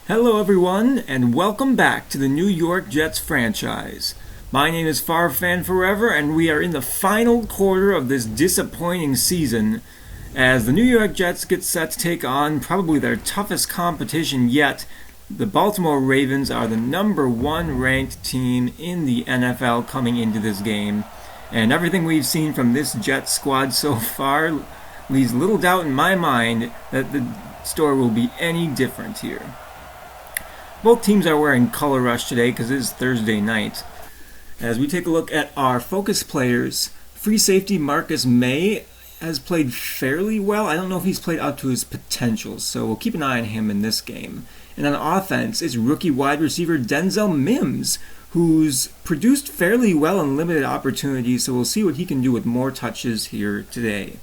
Hello everyone, and welcome back to the New York Jets franchise. My name is Fan Forever, and we are in the final quarter of this disappointing season as the New York Jets get set to take on probably their toughest competition yet. The Baltimore Ravens are the number one ranked team in the NFL coming into this game, and everything we've seen from this Jets squad so far leaves little doubt in my mind that the story will be any different here. Both teams are wearing color rush today because it is Thursday night. As we take a look at our focus players, free safety Marcus May has played fairly well. I don't know if he's played up to his potential, so we'll keep an eye on him in this game. And on offense, it's rookie wide receiver Denzel Mims, who's produced fairly well in limited opportunities, so we'll see what he can do with more touches here today.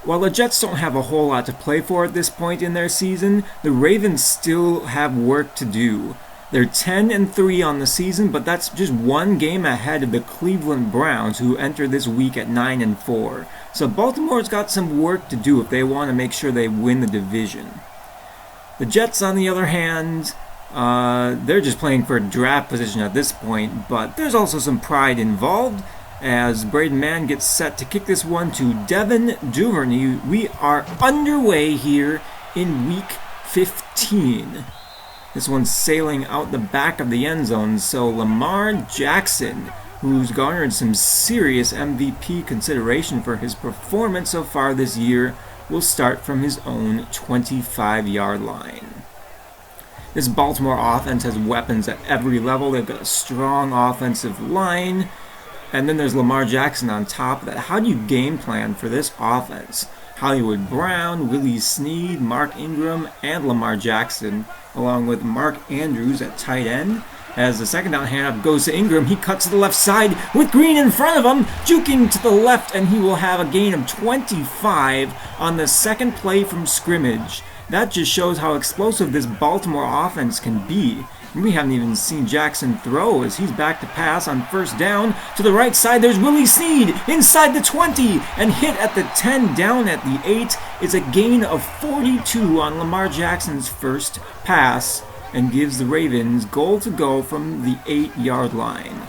While the Jets don't have a whole lot to play for at this point in their season, the Ravens still have work to do. They're 10-3 on the season, but that's just one game ahead of the Cleveland Browns, who enter this week at 9-4. So Baltimore's got some work to do if they want to make sure they win the division. The Jets, on the other hand, they're just playing for draft position at this point, but there's also some pride involved. As Braden Mann gets set to kick this one to Devin Duvernay, we are underway here in week 15. This one's sailing out the back of the end zone, so Lamar Jackson, who's garnered some serious MVP consideration for his performance so far this year, will start from his own 25-yard line. This Baltimore offense has weapons at every level. They've got a strong offensive line. And then there's Lamar Jackson on top of that. How do you game plan for this offense? Hollywood Brown, Willie Snead, Mark Ingram, and Lamar Jackson, along with Mark Andrews at tight end. As the second down handoff goes to Ingram, he cuts to the left side with Green in front of him, juking to the left, and he will have a gain of 25 on the second play from scrimmage. That just shows how explosive this Baltimore offense can be. We haven't even seen Jackson throw as he's back to pass on first down. To the right side, there's Willie Snead inside the 20 and hit at the 10, down at the 8. It's a gain of 42 on Lamar Jackson's first pass and gives the Ravens goal to go from the 8-yard line.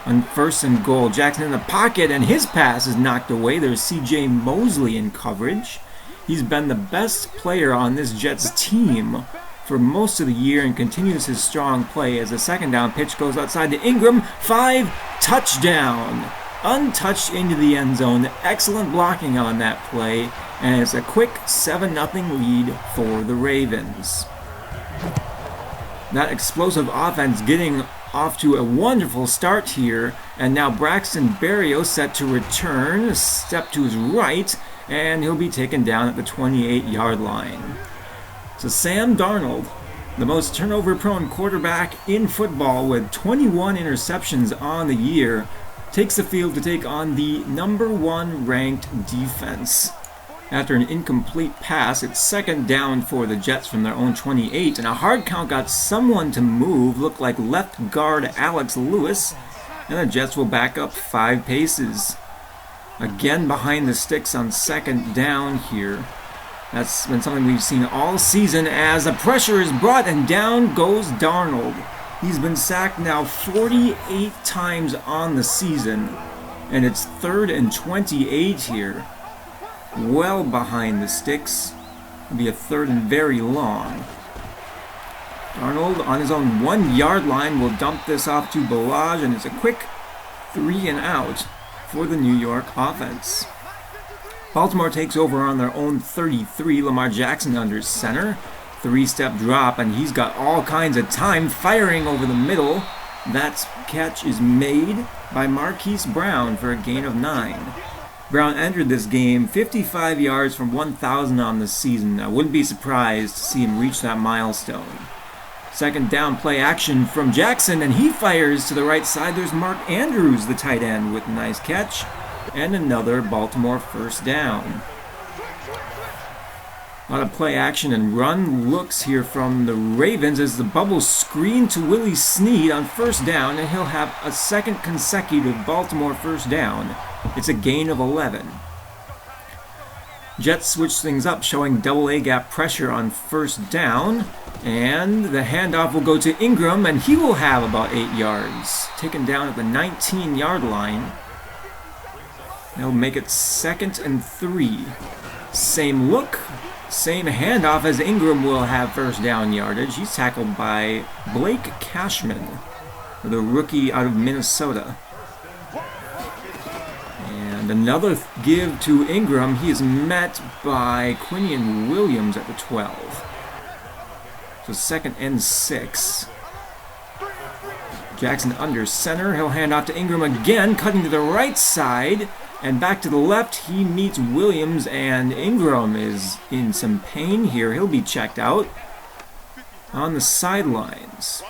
On first and goal, Jackson in the pocket and his pass is knocked away. There's C.J. Mosley in coverage. He's been the best player on this Jets team for most of the year and continues his strong play as the second down pitch goes outside to Ingram. 5, touchdown! Untouched into the end zone. Excellent blocking on that play, and it's a quick 7-0 lead for the Ravens. That explosive offense getting off to a wonderful start here, and now Braxton Berrios set to return, step to his right, and he'll be taken down at the 28-yard line. So Sam Darnold, the most turnover-prone quarterback in football with 21 interceptions on the year, takes the field to take on the number one ranked defense. After an incomplete pass, it's second down for the Jets from their own 28, and a hard count got someone to move, looked like left guard Alex Lewis, and the Jets will back up 5 paces. Again behind the sticks on second down here. That's been something we've seen all season as the pressure is brought and down goes Darnold. He's been sacked now 48 times on the season, and it's 3rd and 28 here. Well behind the sticks. It'll be a 3rd and very long. Darnold on his own 1-yard line will dump this off to Balaj, and it's a quick 3 and out for the New York offense. Baltimore takes over on their own 33. Lamar Jackson under center. 3-step drop, and he's got all kinds of time firing over the middle. That catch is made by Marquise Brown for a gain of 9. Brown entered this game 55 yards from 1,000 on the season. I wouldn't be surprised to see him reach that milestone. Second down play action from Jackson, and he fires to the right side. There's Mark Andrews, the tight end, with a nice catch. And another Baltimore first down. A lot of play action and run looks here from the Ravens as the bubble screen to Willie Snead on first down, and he'll have a second consecutive Baltimore first down. It's a gain of 11. Jets switch things up, showing double A gap pressure on first down. And the handoff will go to Ingram, and he will have about 8 yards. Taken down at the 19-yard line. They'll make it 2nd and 3. Same look, same handoff as Ingram will have first down yardage. He's tackled by Blake Cashman, the rookie out of Minnesota. And another give to Ingram. He is met by Quinion Williams at the 12. So 2nd and 6. Jackson under center. He'll hand off to Ingram again, cutting to the right side. And back to the left, he meets Williams, and Ingram is in some pain here. He'll be checked out on the sidelines.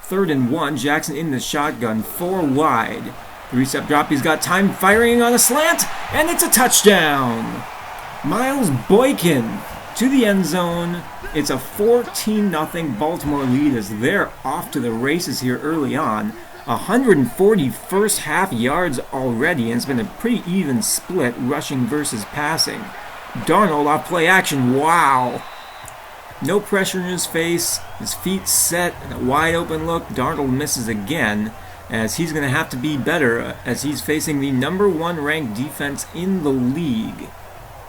3rd and 1, Jackson in the shotgun, 4 wide. 3-step drop, he's got time firing on a slant, and it's a touchdown! Miles Boykin to the end zone. It's a 14-0 Baltimore lead as they're off to the races here early on. 140 first half yards already, and it's been a pretty even split rushing versus passing. Darnold off play action, wow! No pressure in his face, his feet set, and a wide open look. Darnold misses again, as he's going to have to be better as he's facing the #1 ranked defense in the league.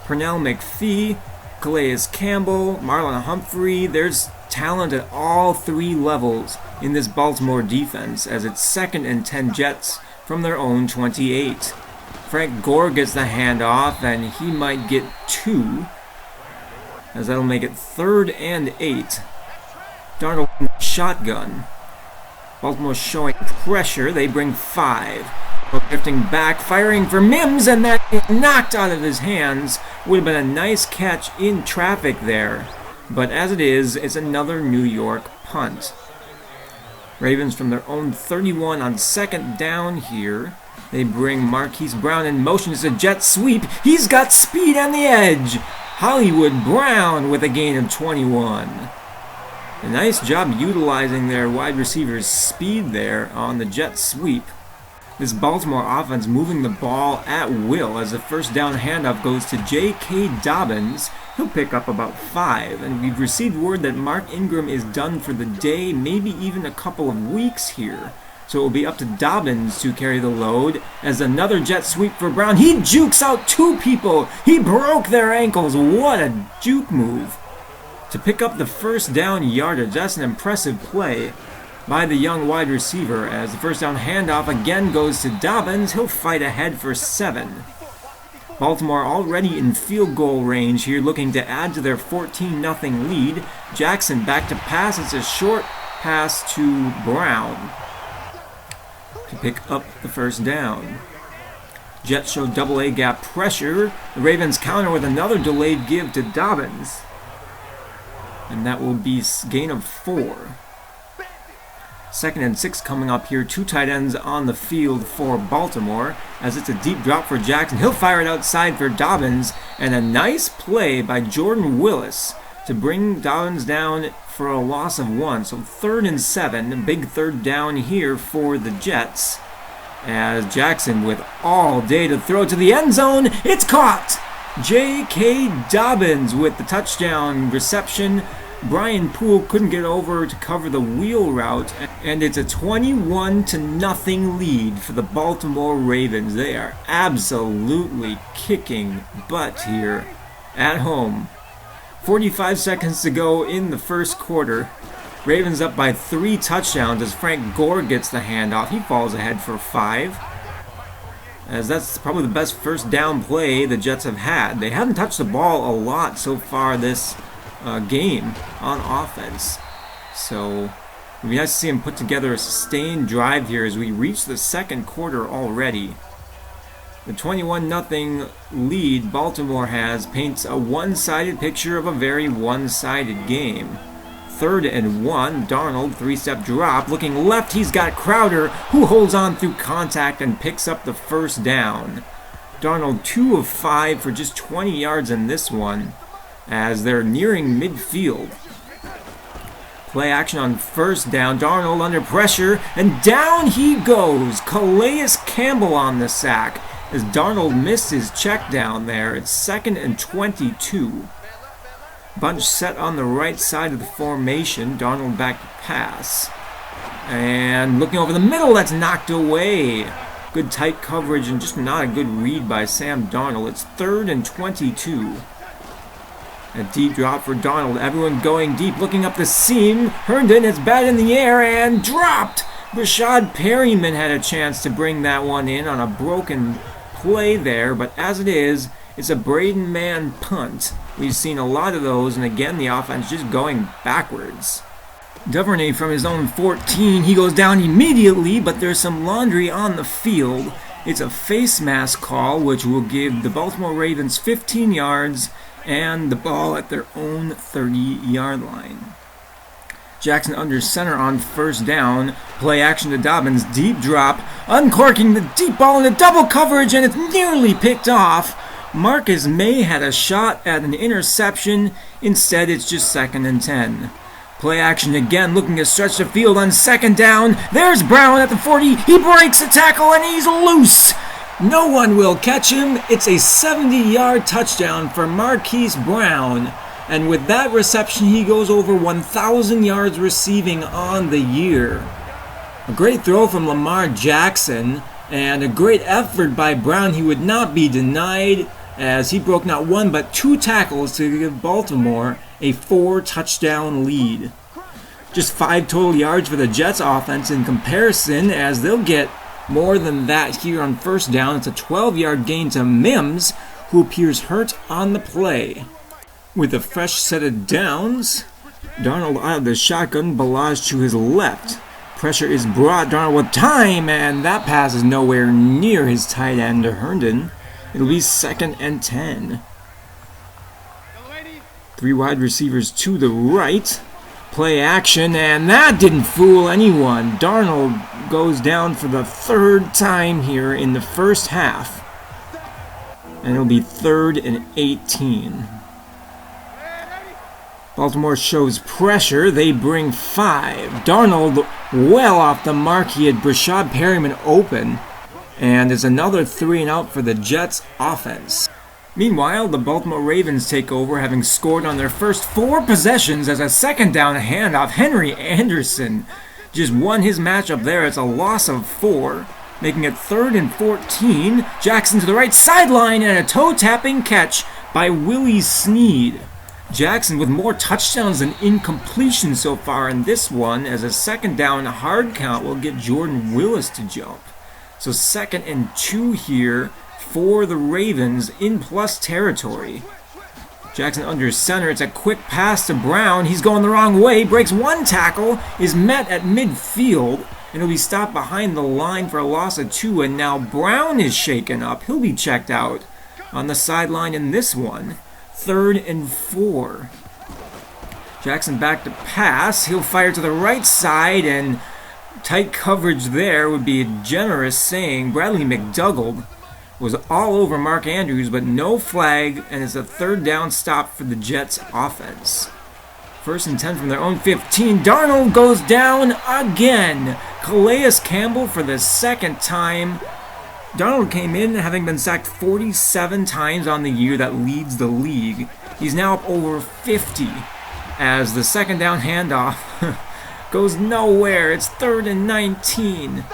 Pernell McPhee, Calais Campbell, Marlon Humphrey, there's talent at all 3 levels in this Baltimore defense, as it's 2nd and 10 Jets from their own 28. Frank Gore gets the handoff, and he might get 2, as that'll make it 3rd and 8. Darnold shotgun. Baltimore showing pressure. They bring 5. Drifting back, firing for Mims, and that is knocked out of his hands. Would have been a nice catch in traffic there. But as it is, it's another New York punt. Ravens from their own 31 on 2nd down here. They bring Marquise Brown in motion. It's a jet sweep. He's got speed on the edge. Hollywood Brown with a gain of 21. A nice job utilizing their wide receiver's speed there on the jet sweep. This Baltimore offense moving the ball at will as the first down handoff goes to J.K. Dobbins. He'll pick up about 5, and we've received word that Mark Ingram is done for the day, maybe even a couple of weeks here. So it will be up to Dobbins to carry the load as another jet sweep for Brown. He jukes out 2 people. He broke their ankles. What a juke move. To pick up the first down yardage, that's an impressive play by the young wide receiver, as the first down handoff again goes to Dobbins. He'll fight ahead for 7. Baltimore already in field goal range here, looking to add to their 14-0 lead. Jackson back to pass. It's a short pass to Brown to pick up the first down. Jets show double-A gap pressure. The Ravens counter with another delayed give to Dobbins, and that will be gain of 4. 2nd and 6 coming up here. 2 tight ends on the field for Baltimore, as it's a deep drop for Jackson. He'll fire it outside for Dobbins, and a nice play by Jordan Willis to bring Dobbins down for a loss of 1. So 3rd and 7, a big 3rd down here for the Jets, as Jackson with all day to throw to the end zone. It's caught! J.K. Dobbins with the touchdown reception. Brian Poole couldn't get over to cover the wheel route, and it's a 21-0 lead for the Baltimore Ravens. They are absolutely kicking butt here at home. 45 seconds to go in the first quarter. Ravens up by 3 touchdowns as Frank Gore gets the handoff. He falls ahead for 5, as that's probably the best first down play the Jets have had. They haven't touched the ball a lot so far this game on offense, so it'd be nice to see him put together a sustained drive here as we reach the second quarter already. The 21-0 lead Baltimore has paints a one-sided picture of a very one-sided game. 3rd and 1, Darnold, 3-step drop, looking left, he's got Crowder, who holds on through contact and picks up the first down. Darnold 2 of 5 for just 20 yards in this one, as they're nearing midfield. Play action on first down. Darnold under pressure, and down he goes. Calais Campbell on the sack as Darnold missed his check down there. It's 2nd and 22. Bunch set on the right side of the formation. Darnold back to pass. And looking over the middle, that's knocked away. Good tight coverage and just not a good read by Sam Darnold. It's 3rd and 22. A deep drop for Darnold. Everyone going deep, looking up the seam. Herndon is batted in the air and dropped. Brashad Perryman had a chance to bring that one in on a broken play there, but as it is, it's a Braden Mann punt. We've seen a lot of those, and again, the offense just going backwards. Duvernay from his own 14, he goes down immediately, but there's some laundry on the field. It's a face mask call, which will give the Baltimore Ravens 15 yards and the ball at their own 30-yard line. Jackson under center on 1st down. Play action to Dobbins. Deep drop. Uncorking the deep ball into double coverage, and it's nearly picked off. Marcus May had a shot at an interception. Instead, it's just 2nd and 10. Play action again, looking to stretch the field on 2nd down. There's Brown at the 40. He breaks a tackle, and he's loose. No one will catch him. It's a 70-yard touchdown for Marquise Brown. And with that reception, he goes over 1,000 yards receiving on the year. A great throw from Lamar Jackson, and a great effort by Brown. He would not be denied, as he broke not 1 but 2 tackles to give Baltimore a 4-touchdown lead. Just 5 total yards for the Jets offense in comparison, as they'll get more than that here on 1st down. It's a 12-yard gain to Mims, who appears hurt on the play. With a fresh set of downs, Darnold out of the shotgun, Balaj to his left. Pressure is brought, Darnold with time, and that pass is nowhere near his tight end to Herndon. It'll be 2nd and 10. 3 wide receivers to the right. Play action, and that didn't fool anyone. Darnold goes down for the 3rd time here in the first half. And it'll be 3rd and 18. Baltimore shows pressure. They bring 5. Darnold well off the mark. He had Brashad Perryman open. And it's another 3 and out for the Jets offense. Meanwhile, the Baltimore Ravens take over, having scored on their first 4 possessions as a 2nd down handoff. Henry Anderson just won his matchup there. It's a loss of 4, making it 3rd and 14. Jackson to the right sideline and a toe-tapping catch by Willie Snead. Jackson with more touchdowns than incompletions so far in this one, as a 2nd down hard count will get Jordan Willis to jump. So 2nd and 2 here for the Ravens in plus territory. Jackson under center. It's a quick pass to Brown. He's going the wrong way. Breaks 1 tackle. Is met at midfield. And he'll be stopped behind the line for a loss of 2. And now Brown is shaken up. He'll be checked out on the sideline in this one. 3rd and 4. Jackson back to pass. He'll fire to the right side, and tight coverage there would be a generous saying. Bradley McDougald was all over Mark Andrews, but no flag, and it's a 3rd down stop for the Jets offense. 1st and 10 from their own 15. Darnold goes down again. Calais Campbell for the 2nd time. Darnold came in having been sacked 47 times on the year. That leads the league. He's now up over 50 as the 2nd down handoff goes nowhere. It's 3rd and 19.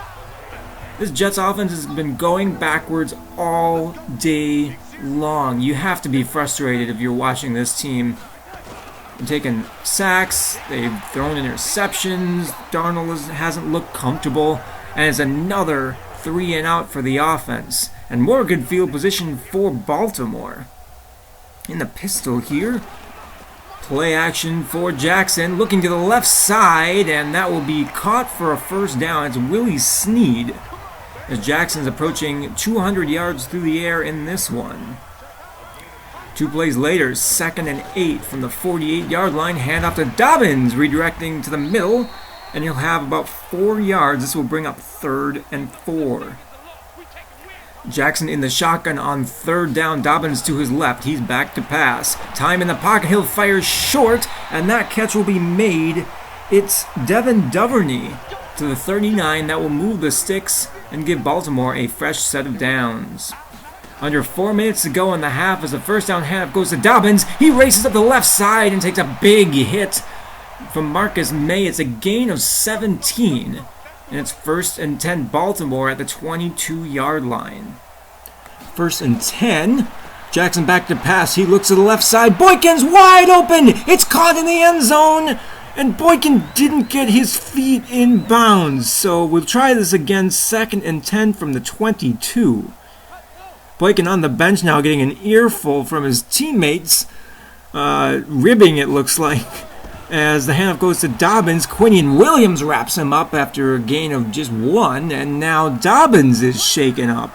This Jets offense has been going backwards all day long. You have to be frustrated if you're watching this team. They've taken sacks, they've thrown interceptions, Darnold hasn't looked comfortable, and it's another 3 and out for the offense. And more good field position for Baltimore. In the pistol here. Play action for Jackson, looking to the left side, and that will be caught for a 1st down. It's Willie Snead, as Jackson's approaching 200 yards through the air in this one. 2 plays later, 2nd and 8 from the 48-yard line. Handoff to Dobbins, redirecting to the middle, and he'll have about 4 yards. This will bring up 3rd and 4. Jackson in the shotgun on 3rd down. Dobbins to his left. He's back to pass. Time in the pocket. He'll fire short, and that catch will be made. It's Devin Duvernay to the 39. That will move the sticks and give Baltimore a fresh set of downs. Under 4 minutes to go in the half as the first down handoff goes to Dobbins. He races up the left side and takes a big hit from Marcus May. It's a gain of 17. And it's 1st and 10 Baltimore at the 22-yard line. 1st and 10. Jackson back to pass. He looks to the left side. Boykin's wide open. It's caught in the end zone. And Boykin didn't get his feet in bounds. So we'll try this again. 2nd and 10 from the 22. Boykin on the bench now getting an earful from his teammates. Ribbing, it looks like. As the handoff goes to Dobbins, Quinion Williams wraps him up after a gain of just 1. And now Dobbins is shaken up.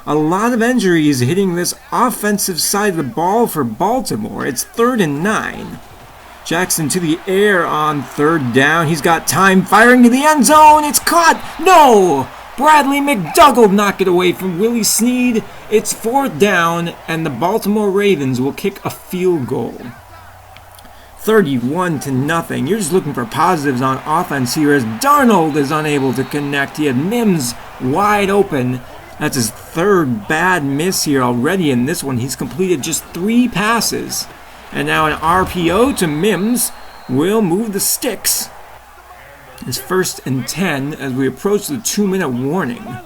A lot of injuries hitting this offensive side of the ball for Baltimore. It's 3rd and 9. Jackson to the air on 3rd down. He's got time, firing to the end zone. It's caught. No! Bradley McDougald knocked it away from Willie Snead. It's 4th down, and the Baltimore Ravens will kick a field goal. 31-0. You're just looking for positives on offense here as Darnold is unable to connect. He had Mims wide open. That's his 3rd bad miss here already in this one. He's completed just 3 passes. And now an RPO to Mims will move the sticks. It's 1st and 10 as we approach the 2-minute warning.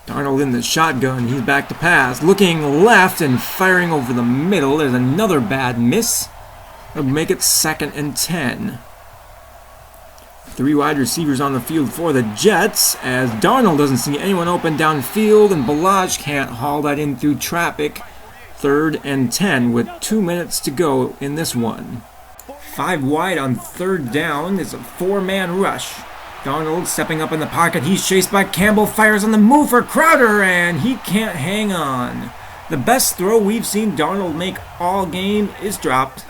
Darnold in the shotgun. He's back to pass. Looking left and firing over the middle. There's another bad miss. That'll make it 2nd and 10. 3 wide receivers on the field for the Jets as Darnold doesn't see anyone open downfield and Balaj can't haul that in through traffic. 3rd and 10 with 2 minutes to go in this one. 5 wide on 3rd down. It's a 4-man rush. Darnold stepping up in the pocket. He's chased by Campbell. Fires on the move for Crowder, and he can't hang on. The best throw we've seen Darnold make all game is dropped,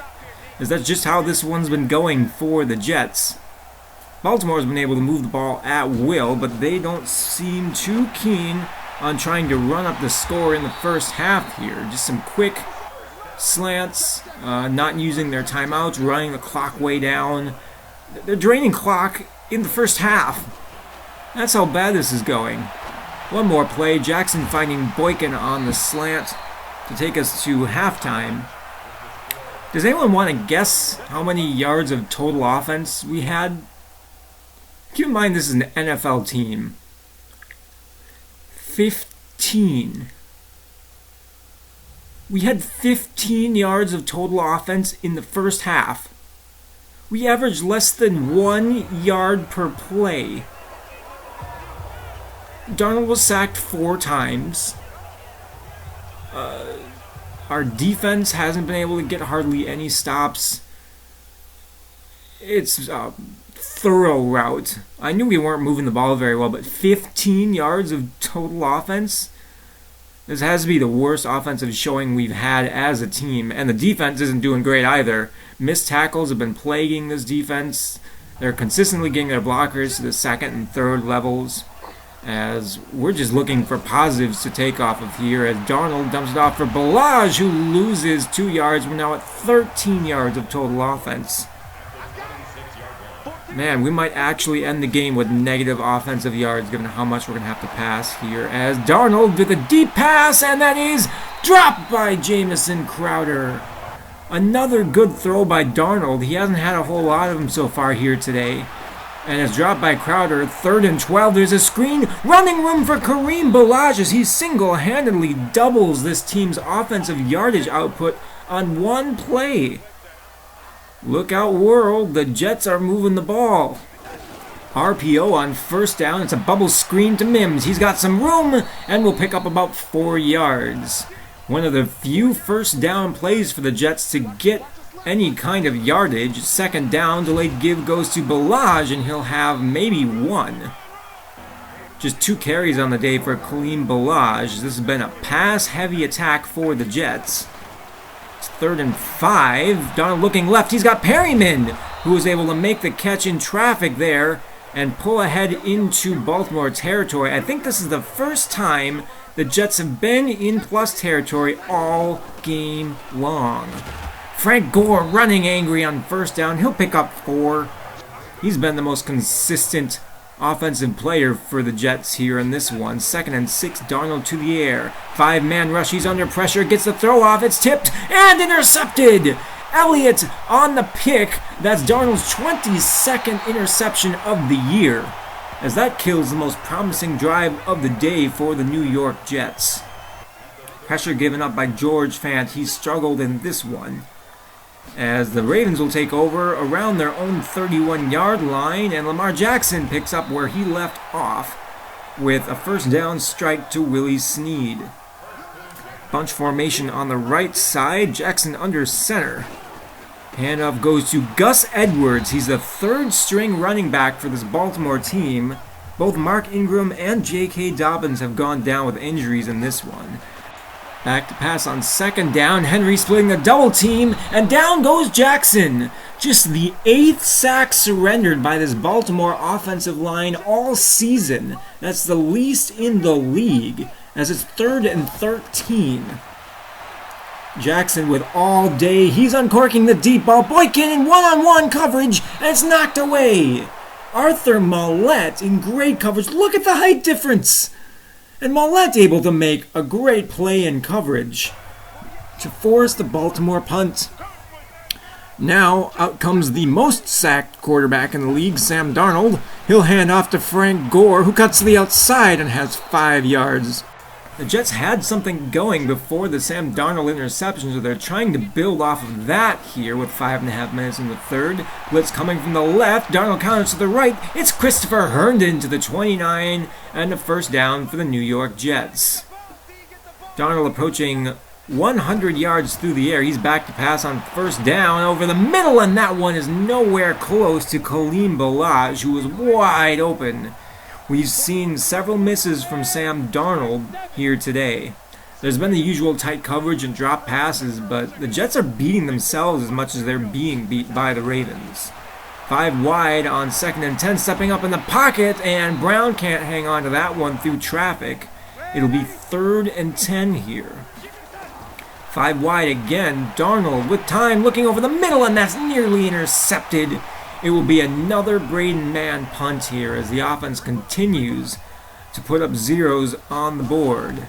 as that's just how this one's been going for the Jets. Baltimore's been able to move the ball at will, but they don't seem too keen on trying to run up the score in the first half here. Just some quick slants, not using their timeouts, running the clock way down. They're draining clock in the first half. That's how bad this is going. One more play. Jackson finding Boykin on the slant to take us to halftime. Does anyone want to guess how many yards of total offense we had? Keep in mind this is an NFL team. 15. We had 15 yards of total offense in the first half. We averaged less than 1 yard per play. Darnold was sacked 4 times. Our defense hasn't been able to get hardly any stops. It's a thorough rout. I knew we weren't moving the ball very well, but 15 yards of total offense? This has to be the worst offensive showing we've had as a team, and the defense isn't doing great either. Missed tackles have been plaguing this defense. They're consistently getting their blockers to the 2nd and 3rd levels, as we're just looking for positives to take off of here as Darnold dumps it off for Balaj, who loses 2 yards. We're now at 13 yards of total offense. Man, we might actually end the game with negative offensive yards given how much we're going to have to pass here as Darnold with a deep pass, and that is dropped by Jamison Crowder. Another good throw by Darnold. He hasn't had a whole lot of them so far here today. And it's dropped by Crowder. 3rd and 12. There's a screen. Running room for Kareem Balaj as he single-handedly doubles this team's offensive yardage output on one play. Look out, world. The Jets are moving the ball. RPO on 1st down. It's a bubble screen to Mims. He's got some room and will pick up about 4 yards. One of the few 1st down plays for the Jets to get any kind of yardage. 2nd down, delayed give goes to Balaj, and he'll have maybe 1. Just 2 carries on the day for Kareem Balaj. This has been a pass-heavy attack for the Jets. It's 3rd and 5. Darnold looking left. He's got Perryman, who was able to make the catch in traffic there and pull ahead into Baltimore territory. I think this is the first time the Jets have been in plus territory all game long. Frank Gore running angry on 1st down. He'll pick up 4. He's been the most consistent offensive player for the Jets here in this one. 2nd and 6, Darnold to the air. 5-man rush, he's under pressure, gets the throw off, it's tipped and intercepted! Elliott on the pick. That's Darnold's 22nd interception of the year, as that kills the most promising drive of the day for the New York Jets. Pressure given up by George Fant. He struggled in this one, as the Ravens will take over around their own 31-yard line, and Lamar Jackson picks up where he left off with a first down strike to Willie Snead. Bunch formation on the right side, Jackson under center. Handoff goes to Gus Edwards. He's the 3rd string running back for this Baltimore team. Both Mark Ingram and J.K. Dobbins have gone down with injuries in this one. Back to pass on 2nd down. Henry splitting the double team, and down goes Jackson. Just the 8th sack surrendered by this Baltimore offensive line all season. That's the least in the league, as it's 3rd and 13. Jackson with all day. He's uncorking the deep ball. Boykin in one-on-one coverage, and it's knocked away. Arthur Maulet in great coverage. Look at the height difference. And Maulet able to make a great play in coverage to force the Baltimore punt. Now out comes the most sacked quarterback in the league, Sam Darnold. He'll hand off to Frank Gore, who cuts to the outside and has 5 yards. The Jets had something going before the Sam Darnold interception, so they're trying to build off of that here with 5.5 minutes in the third. Blitz coming from the left. Darnold counters to the right. It's Christopher Herndon to the 29, and a first down for the New York Jets. Darnold approaching 100 yards through the air. He's back to pass on first down over the middle, and that one is nowhere close to Kaleem Ballage, who was wide open. We've seen several misses from Sam Darnold here today. There's been the usual tight coverage and drop passes, but the Jets are beating themselves as much as they're being beat by the Ravens. 5 wide on 2nd and 10, stepping up in the pocket, and Brown can't hang on to that one through traffic. It'll be 3rd and 10 here. 5 wide again, Darnold with time looking over the middle, and that's nearly intercepted. It will be another Braden Mann punt here as the offense continues to put up zeros on the board.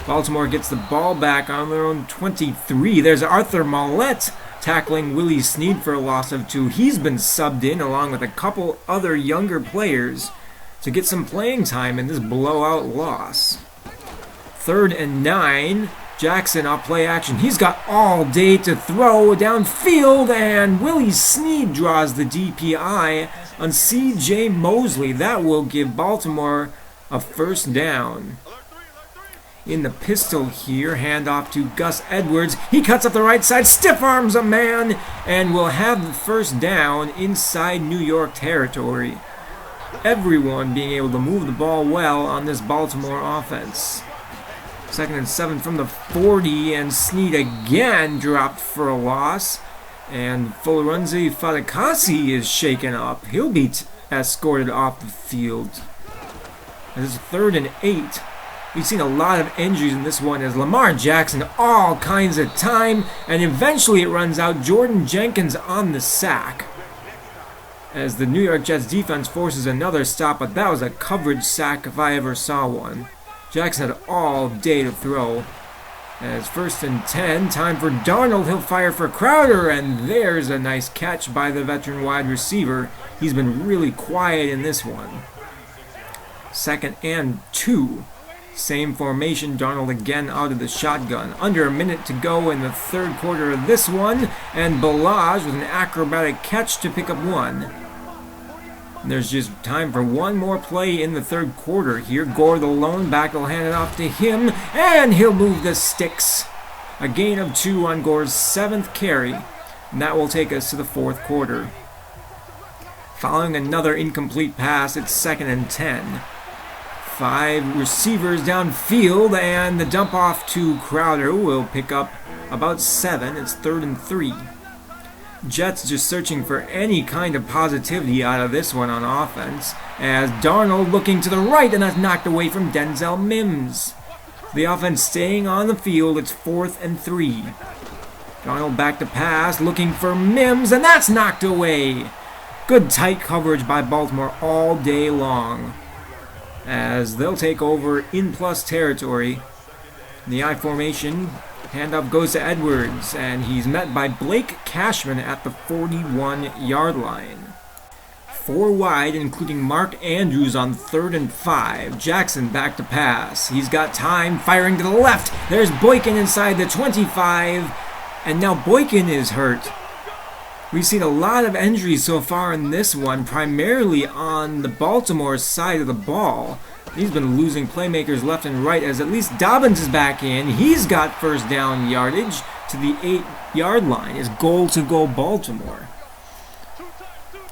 Baltimore gets the ball back on their own 23. There's Arthur Maulet tackling Willie Snead for a loss of 2. He's been subbed in along with a couple other younger players to get some playing time in this blowout loss. 3rd and 9. Jackson off play action. He's got all day to throw downfield, and Willie Snead draws the DPI on C.J. Mosley. That will give Baltimore a first down. In the pistol here, handoff to Gus Edwards. He cuts up the right side, stiff arms a man, and will have the first down inside New York territory. Everyone being able to move the ball well on this Baltimore offense. 2nd and 7 from the 40, and Snead again dropped for a loss. And Fulrunzi Fadakasi is shaken up. He'll be escorted off the field. This is 3rd and 8. We've seen a lot of injuries in this one as Lamar Jackson all kinds of time, and eventually it runs out. Jordan Jenkins on the sack, as the New York Jets defense forces another stop, but that was a coverage sack if I ever saw one. Jackson had all day to throw. As 1st and 10, time for Darnold. He'll fire for Crowder, and there's a nice catch by the veteran wide receiver. He's been really quiet in this one. 2nd and 2. Same formation, Darnold again out of the shotgun. Under a minute to go in the 3rd quarter of this one, and Ballage with an acrobatic catch to pick up 1. There's just time for one more play in the 3rd quarter here. Gore, the lone back, will hand it off to him, and he'll move the sticks. A gain of 2 on Gore's 7th carry, and that will take us to the 4th quarter. Following another incomplete pass, it's 2nd and 10. 5 receivers downfield, and the dump off to Crowder will pick up about 7. It's 3rd and 3. Jets just searching for any kind of positivity out of this one on offense, as Darnold looking to the right, and that's knocked away from Denzel Mims. The offense staying on the field. It's 4th and 3. Darnold back to pass, looking for Mims, and that's knocked away. Good tight coverage by Baltimore all day long, as they'll take over in plus territory. In the I formation, handoff goes to Edwards, and he's met by Blake Cashman at the 41-yard line. 4 wide, including Mark Andrews on 3rd and 5. Jackson back to pass. He's got time, firing to the left. There's Boykin inside the 25, and now Boykin is hurt. We've seen a lot of injuries so far in this one, primarily on the Baltimore side of the ball. He's been losing playmakers left and right, as at least Dobbins is back in. He's got first down yardage to the 8-yard line. It's goal to go Baltimore.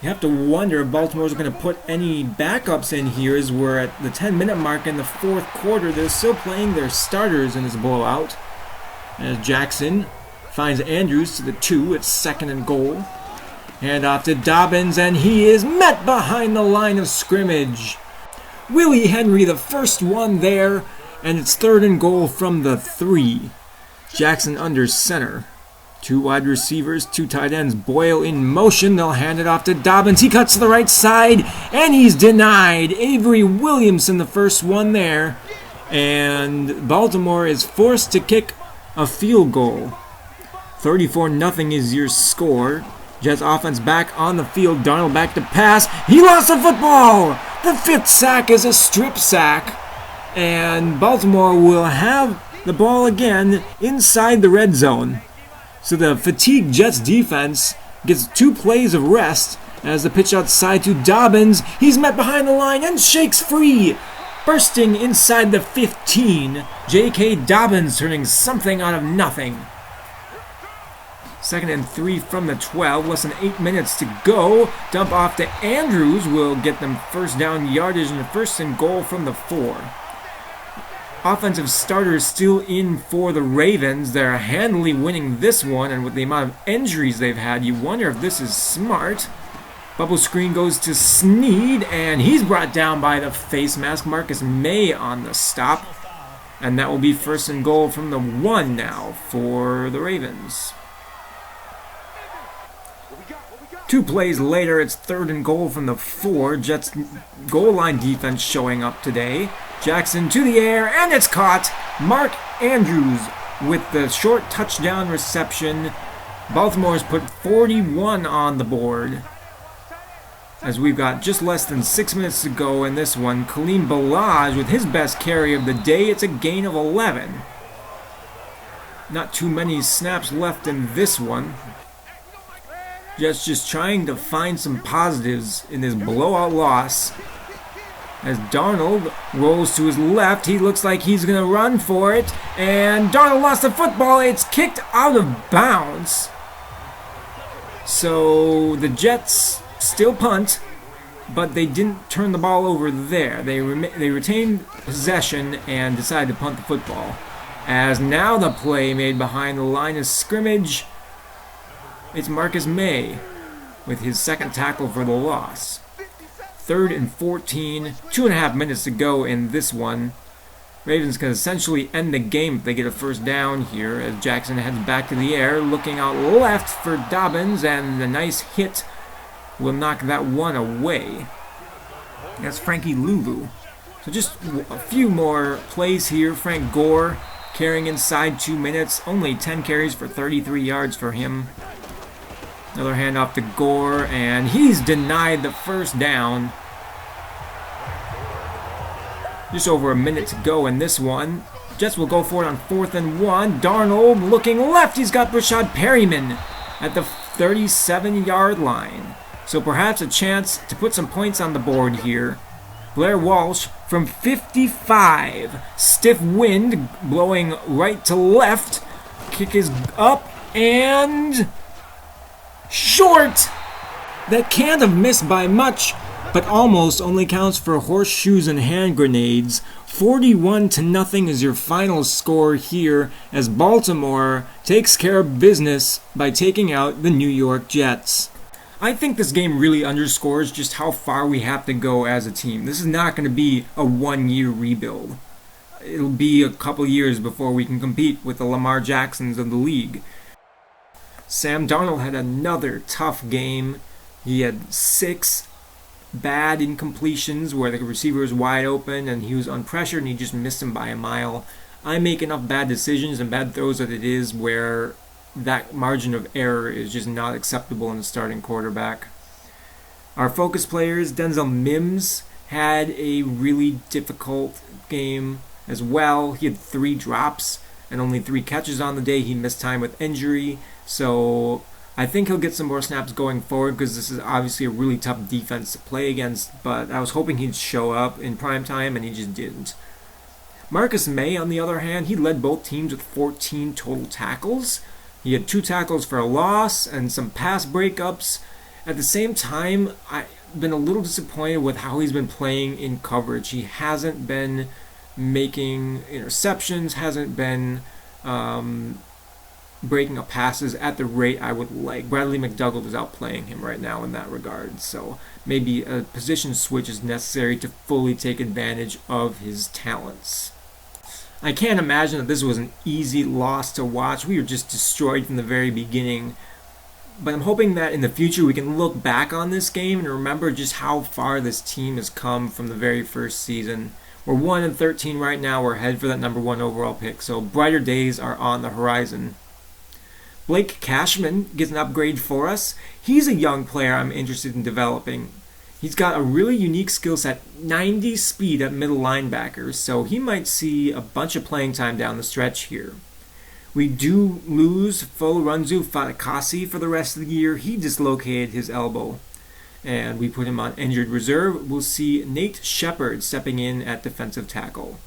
You have to wonder if Baltimore's going to put any backups in here, as we're at the 10-minute mark in the 4th quarter. They're still playing their starters in this blowout. As Jackson finds Andrews to the 2. It's 2nd and goal. Hand off to Dobbins, and he is met behind the line of scrimmage. Willie Henry, the first one there, and it's 3rd and goal from the 3. Jackson under center. 2 wide receivers, 2 tight ends. Boyle in motion. They'll hand it off to Dobbins. He cuts to the right side, and he's denied. Avery Williamson, the first one there. And Baltimore is forced to kick a field goal. 34-0 is your score. Jets offense back on the field. Darnold back to pass. He lost the football! The 5th sack is a strip sack. And Baltimore will have the ball again inside the red zone. So the fatigued Jets defense gets 2 plays of rest as the pitch outside to Dobbins. He's met behind the line and shakes free. Bursting inside the 15. J.K. Dobbins turning something out of nothing. 2nd and 3 from the 12. Less than 8 minutes to go. Dump off to Andrews will get them first down yardage and 1st and goal from the 4. Offensive starters still in for the Ravens. They're handily winning this one, and with the amount of injuries they've had, you wonder if this is smart. Bubble screen goes to Snead, and he's brought down by the face mask. Marcus May on the stop. And that will be 1st and goal from the 1 now for the Ravens. 2 plays later, it's 3rd and goal from the 4. Jets goal line defense showing up today. Jackson to the air, and it's caught. Mark Andrews with the short touchdown reception. Baltimore's put 41 on the board, as we've got just less than 6 minutes to go in this one. Kaleem Balaj with his best carry of the day. It's a gain of 11. Not too many snaps left in this one. Just trying to find some positives in this blowout loss. As Darnold rolls to his left, he looks like he's going to run for it. And Darnold lost the football. It's kicked out of bounds. So the Jets still punt, but they didn't turn the ball over there. They retained possession and decided to punt the football. As now the play made behind the line of scrimmage. It's Marcus May with his 2nd tackle for the loss. 3rd and 14, 2.5 minutes to go in this one. Ravens can essentially end the game if they get a first down here, as Jackson heads back to the air, looking out left for Dobbins, and the nice hit will knock that one away. That's Frankie Lulu. So just a few more plays here. Frank Gore carrying inside 2 minutes, only 10 carries for 33 yards for him. Another handoff to Gore, and he's denied the first down. Just over a minute to go in this one. Jets will go for it on 4th and 1. Darnold looking left. He's got Brashad Perryman at the 37-yard line. So perhaps a chance to put some points on the board here. Blair Walsh from 55. Stiff wind blowing right to left. Kick is up and short. That can't have missed by much, but almost only counts for horseshoes and hand grenades. 41-0 is your final score here, as Baltimore takes care of business by taking out the New York Jets. I think this game really underscores just how far we have to go as a team. This is not going to be a one-year rebuild. It'll be a couple years before we can compete with the Lamar Jacksons of the league. Sam Darnold had another tough game. He had 6 bad incompletions where the receiver was wide open and he was unpressured and he just missed him by a mile. I make enough bad decisions and bad throws that it is where that margin of error is just not acceptable in a starting quarterback. Our focus players, Denzel Mims, had a really difficult game as well. He had 3 drops and only 3 catches on the day. He missed time with injury, so I think he'll get some more snaps going forward because this is obviously a really tough defense to play against, but I was hoping he'd show up in prime time and he just didn't. Marcus May, on the other hand, he led both teams with 14 total tackles. He had 2 tackles for a loss and some pass breakups. At the same time, I've been a little disappointed with how he's been playing in coverage. He hasn't been making interceptions, hasn't been breaking up passes at the rate I would like. Bradley McDougald is outplaying him right now in that regard, so maybe a position switch is necessary to fully take advantage of his talents. I can't imagine that this was an easy loss to watch. We were just destroyed from the very beginning. But I'm hoping that in the future we can look back on this game and remember just how far this team has come from the very first season. We're 1-13 right now. We're headed for that number 1 overall pick, so brighter days are on the horizon. Blake Cashman gets an upgrade for us. He's a young player I'm interested in developing. He's got a really unique skill set, 90 speed at middle linebacker, so he might see a bunch of playing time down the stretch here. We do lose Folorunso Fatukasi for the rest of the year. He dislocated his elbow, and we put him on injured reserve. We'll see Nate Shepard stepping in at defensive tackle.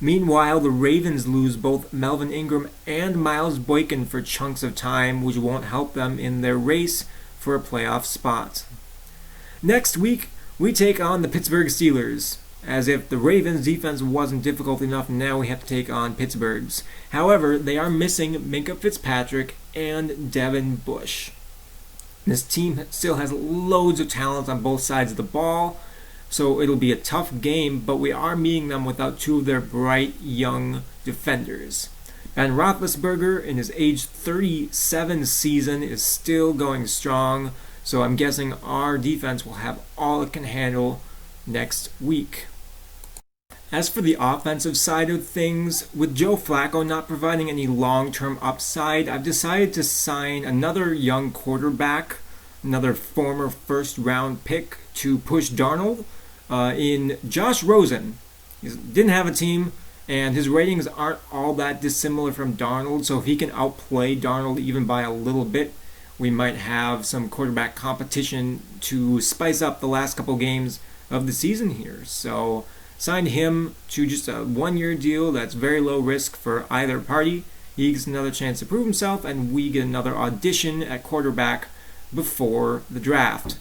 Meanwhile, the Ravens lose both Melvin Ingram and Miles Boykin for chunks of time, which won't help them in their race for a playoff spot. Next week, we take on the Pittsburgh Steelers. As if the Ravens' defense wasn't difficult enough, now we have to take on Pittsburgh's. However, they are missing Minkah Fitzpatrick and Devin Bush. This team still has loads of talent on both sides of the ball, so it'll be a tough game, but we are meeting them without 2 of their bright young defenders. Ben Roethlisberger, in his age 37 season, is still going strong, so I'm guessing our defense will have all it can handle next week. As for the offensive side of things, with Joe Flacco not providing any long-term upside, I've decided to sign another young quarterback, another former first-round pick to push Darnold in Josh Rosen. He didn't have a team, and his ratings aren't all that dissimilar from Darnold, so if he can outplay Darnold even by a little bit, we might have some quarterback competition to spice up the last couple games of the season here. So signed him to just a 1-year deal that's very low risk for either party. He gets another chance to prove himself, and we get another audition at quarterback before the draft.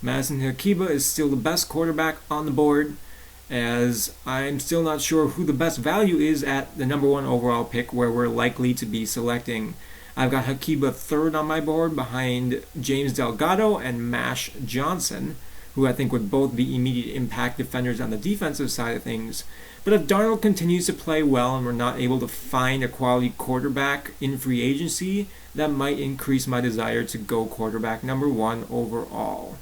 Madison Hakiba is still the best quarterback on the board, as I'm still not sure who the best value is at the number 1 overall pick where we're likely to be selecting. I've got Hakiba 3rd on my board behind James Delgado and Mash Johnson, who I think would both be immediate impact defenders on the defensive side of things. But if Darnold continues to play well and we're not able to find a quality quarterback in free agency, that might increase my desire to go quarterback number 1 overall.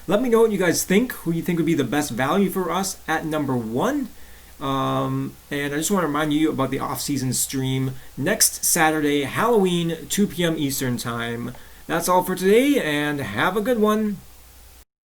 Let me know what you guys think, who you think would be the best value for us at number 1. And I just want to remind you about the off-season stream next Saturday, Halloween, 2 p.m. Eastern Time. That's all for today, and have a good one.